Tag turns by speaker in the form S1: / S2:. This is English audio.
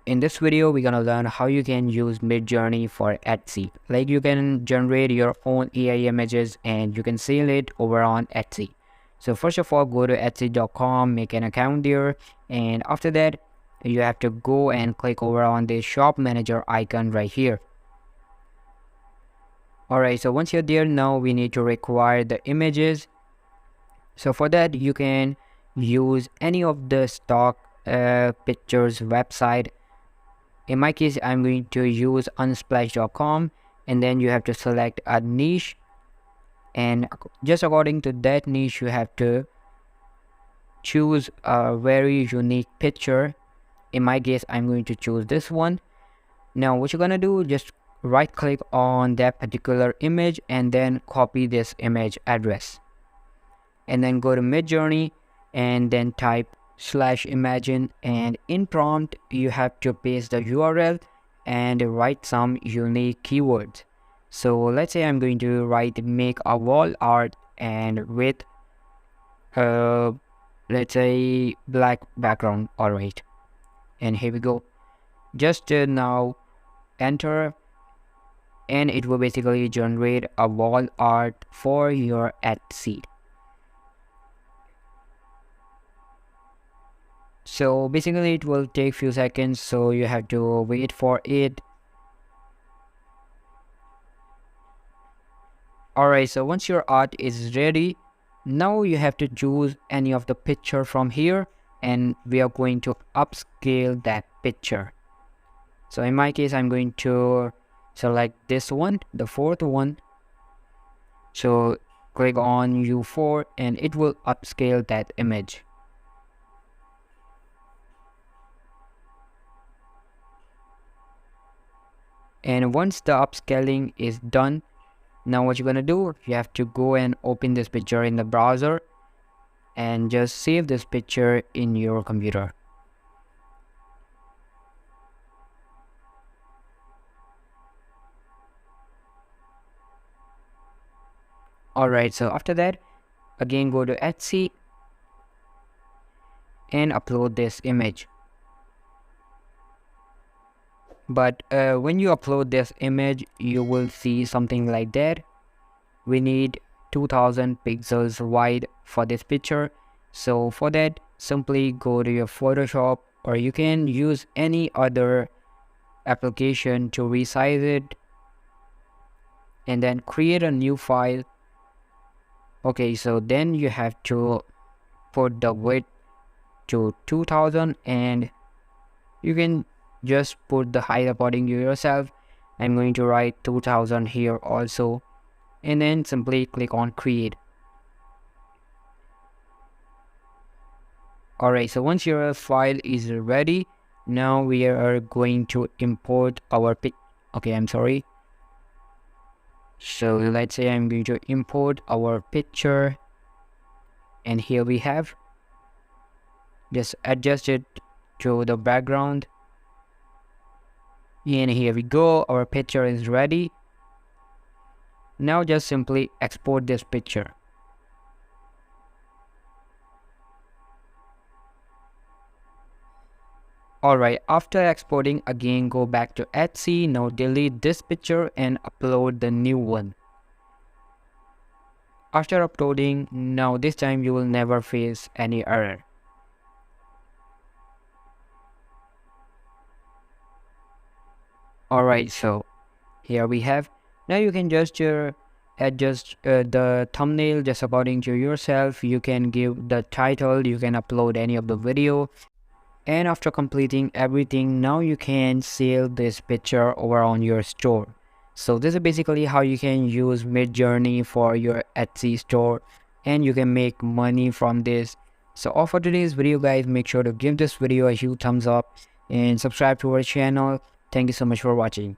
S1: in this video, we're gonna learn how you can use Midjourney for Etsy. Like you can generate your own AI images and you can sell it over on Etsy. So first of all, go to etsy.com, make an account there, and after that, you have to go and click over on the shop manager icon right here. Alright, so once you're there, now we need to require the images. So for that, you can use any of the stock pictures website. In my case, I'm going to use unsplash.com, and then you have to select a niche, and just according to that niche you have to choose a very unique picture. In my case, I'm going to choose this one. Now what you're gonna do, just right click on that particular image and then copy this image address, and then go to Midjourney and then type /imagine, and in prompt you have to paste the URL and write some unique keywords. So let's say I'm going to write make a wall art and with let's say black background. Alright, and here we go. Just now enter, and it will basically generate a wall art for your Etsy. So basically it will take few seconds, so you have to wait for it. Alright, so once your art is ready, now you have to choose any of the picture from here, and we are going to upscale that picture. So in my case, I'm going to select this one, the fourth one. So click on U4 and it will upscale that image. And once the upscaling is done, now what you're gonna do, you have to go and open this picture in the browser and just save this picture in your computer. Alright, so after that, again go to Etsy and upload this image. But when you upload this image, you will see something like that. We need 2000 pixels wide for this picture. So for that, simply go to your Photoshop, or you can use any other application to resize it, and then create a new file. Okay, so then you have to put the width to 2000, and you can just put the height according to yourself. I'm going to write 2000 here also, and then simply click on create. Alright, so once your file is ready, now we are going to import our so let's say I'm going to import our picture, and here we have, just adjust it to the background, and here we go, our picture is ready. Now just simply export this picture. Alright, after exporting, again go back to Etsy. Now delete this picture and upload the new one. After uploading, now this time you will never face any error. Alright, so here we have. Now you can just adjust the thumbnail just according to yourself. You can give the title, you can upload any of the video. And after completing everything, now you can sell this picture over on your store. So this is basically how you can use Midjourney for your Etsy store, and you can make money from this. So all for today's video, guys. Make sure to give this video a huge thumbs up and subscribe to our channel. Thank you so much for watching.